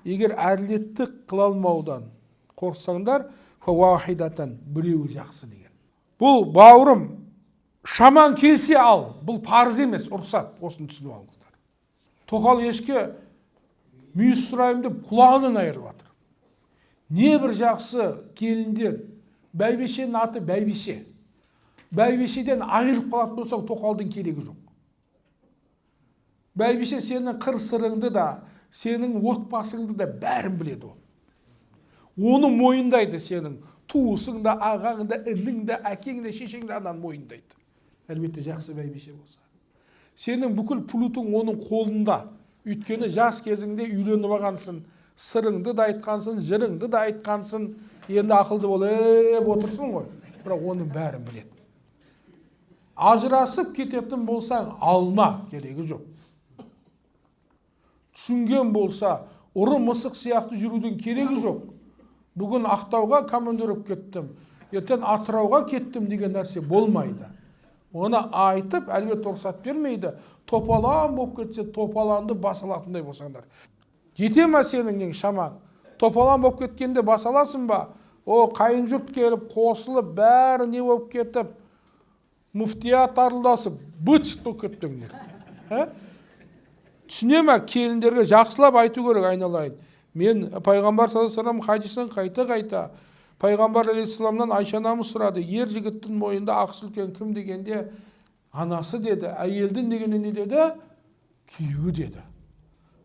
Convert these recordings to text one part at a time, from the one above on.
Егер әділеттік қыла алмаудан қорықсаңдар, фауахидатан, біреуі жақсы деген. Бұл бауырым, шаман келсе ал, бұл парыз емес, ұрсат, осыны түсініп алыңыздар. Тоқал ешке мүйіз сұрайым деп құлағынан айырып жатыр. Не бір жақсы келіндер, бәйбешенің аты бәйбеше. Бәйбешеден айырып қалатын болсаң, тоқалдың керегі жоқ. Бәйбеше сенің қыр сырыңды да, сенің отбасыңды да бәрін біледі ол. Оны мойындайды сенің туысың да, ағаң да, інің да, әкең да, шешең да ананы мойындайды. Әлбетте жақсы бәйбеше болса. Сенің бүкіл пұлытың оның қолында. Өйткені жас кезіңде үйленіп алғансың, сырыңды да айтқансың, жырыңды да айтқансың, енді ақылды болып отырсың ғой. Бірақ оның бәрін біледі. Ажырасып кететін болсаң, алма, керегі жоқ. Түсінген болса, ұры мысық сияқты жүрудің керегі жоқ. Бүгін Ақтауға командировка кеттім, ертең Атырауға кеттім деген нәрсе болмайды. Оны айтып, әлбетте рұқсат бермейді. Топалан болып кетсе, топаланды басалатындай болсаңдар. Жете ме сенің шаман? Топалан болып кеткенде басаласың ба? О, қайын жұрт келіп, қосылып, бәрі не болып кетіп, муфтият арылдасып, быт-шыт болып кеттіңдер. Түсіне ме, келіндерге жақсылап айту керек, айналайын. Мен пайғамбар саллаллаху алейхи хадисін қайта-қайта пайғамбар алейхисаламнан Айша анамыз сұрады, ер жігіттің мойнында ақ сүлкен кім дегенде, анасы деді, әйелдің дегенде не деді? Күйеуі деді.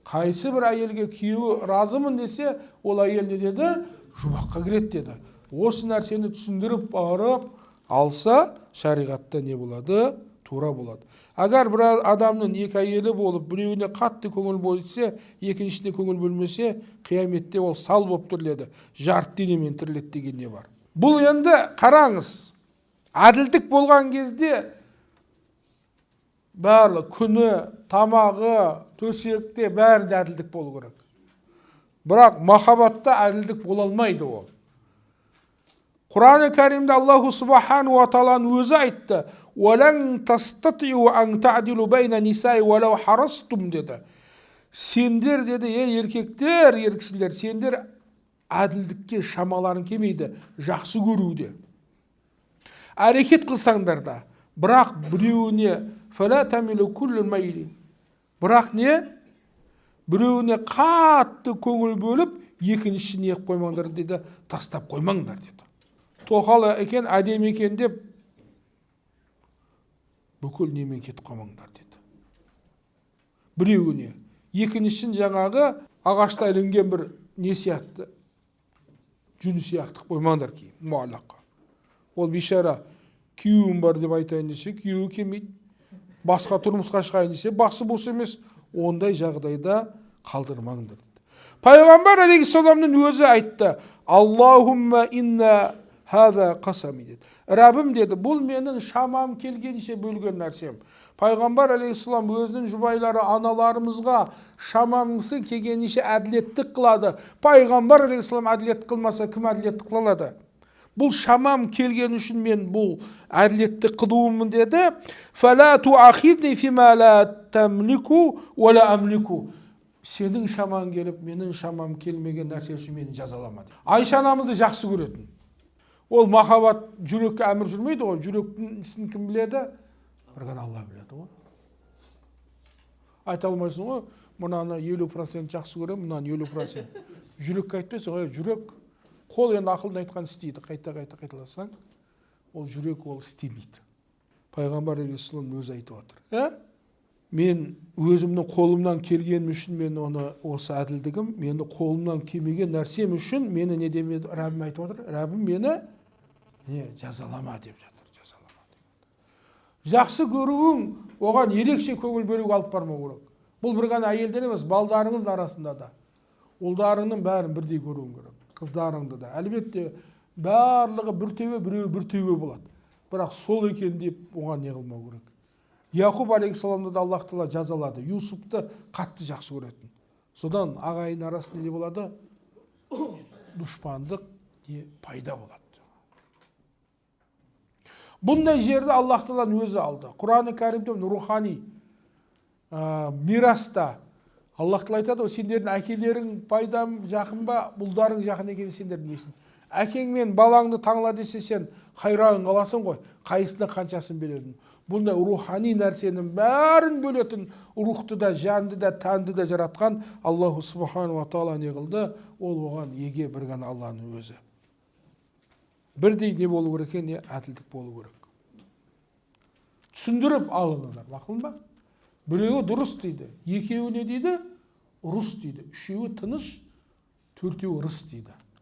Қайсы бір әйелге күйеуі разымын десе, ол әйел не деді? Жұмаққа кіреді деді. Осы нәрсені түсіндіріп барып алса, шариғатта не болады? Тура болады. Әгер бір адамның екі әйелі болып, біреуіне қатты көңіл бөлсе, екіншісіне көңіл бөлмесе, қияметте ол сал болып тіріледі, жарты денемен тіріледі деген не бар. Бұл енді қараңыз, әділдік болған кезде барлық күні, тамағы, төсекте бәрі әділдік болу керек. Бірақ махаббатта әділдік бола алмайды ол. Құран-ы Кәрімде Аллаху Субхану ва Тааланың өзі айтты: "Уалан тастатиу ан та'дилу байна нисаи валау харастум" деді. Сендер деді, еркектер, еркісілер, сендер әділдікке шамаларың келмейді, жақсы көруде. Әрекет қылсаңдар да, бірақ біреуіне фала тамилу куллу майли. Бірақ не? Біреуіне қатты көңіл бөліп, екіншісіне қоймаңдар деді, тастап қоймаңдар деді. Тоқалы екен, әдемі екен деп, бүкіл немен кетіп қалмаңдар деді. Біреуіне. Екіншісін жаңағы ағашта ілінген бір не сияқты, жүн сияқты қоймаңдар кейін, муаллаққа. Ол бейшара күйеуім бар деп айтайын десе, күйеуі келмейді. Басқа тұрмысқа шығайын десе, бақсы бос емес. Ондай жағдайда қалдырмаңдар. Пайғамбар алейхиссаламның өзі айтты: "Аллахумма инна хаза қасами" деді. Раббым деді, бұл менің шамам келгенше бөлген нәрсем. Пайғамбар алейхиссалам өзінің жұбайлары, аналарымызға шамамысы келгенше әділеттік қылады. Пайғамбар алейхиссалам әділет қылмаса, кім әділеттік қылады? Бұл шамам келген үшін мен бұл әділетті қылуымын деді. "Фала туахидни фима ла тамлику ва ла амлику." Сенің шаман келіп, менің шамам келмеген нәрсе үшін мені жазалама. Айша анамызды жақсы көретін. Ол махаббат жүрекке әмір жүрмейді ғой. Жүректің ісін кім біледі? Бір ғана Алла біледі ғой. Айта алмайсың ғой, мынаны 50% жақсы көрем, мынаны 50%. Жүрекке айтпайсың ғой, жүрек қол енді ақылын айтқан істейді. Қайта-қайта қайталасаң, ол жүрек ол істемейді. Пайғамбар алейхиссалам өзі айтып отыр. Мен өзімнің қолымнан келгенім үшін мен оны осы әділдігім, мені қолымнан келмеген нәрсем үшін мені не демеді? Раббым айтып отыр. Раббым мені жазалама деп жатыр, жазалама деп. Жақсы көруің оған ерекше көңіл бөлуге алып бармау керек. Бұл бір ғана әйелдер емес, балдарыңыз арасында да. Ұлдарыңның бәрін бірдей көруің керек. Қыздарыңды да. Әлбетте барлығы бір төбе, біреуі бір төбе болады. Бірақ сол екен деп оған не қылмау керек. Яқуб алейхиссаламды да Аллах Тағала жазалады. Юсупты қатты жақсы көретін. Содан ағайын арасында не болады? Дұшпандық пайда болады. Бұндай жерді Аллах Тағала өзі алды. Құран-ы Кәрімде рухани мираста Аллах Таала айтады, сендердің әкелерің пайдам жақын ба, бұлдарың жақын екенін сендер білмейсің. Әкең мен балаңды таңла десе, сен хайран қаласың ғой, қайсына қаншасын берердің. Бұндай рухани нәрсенің бәрін бөлетін, рухты да, жанды да, тәнді да жаратқан Аллаху Субхану ва Таала не қылды? Ол оған еге бір ғана Алланың өзі. Бірдей не болу керек екен, не әділдік болу керек. Түсіндіріп алыңыздар, мақұл ба? Біреуі дұрыс дейді, екеуі не дейді? Ұрыс дейді. Үшеуі тыныш, төртеуі ырыс дейді.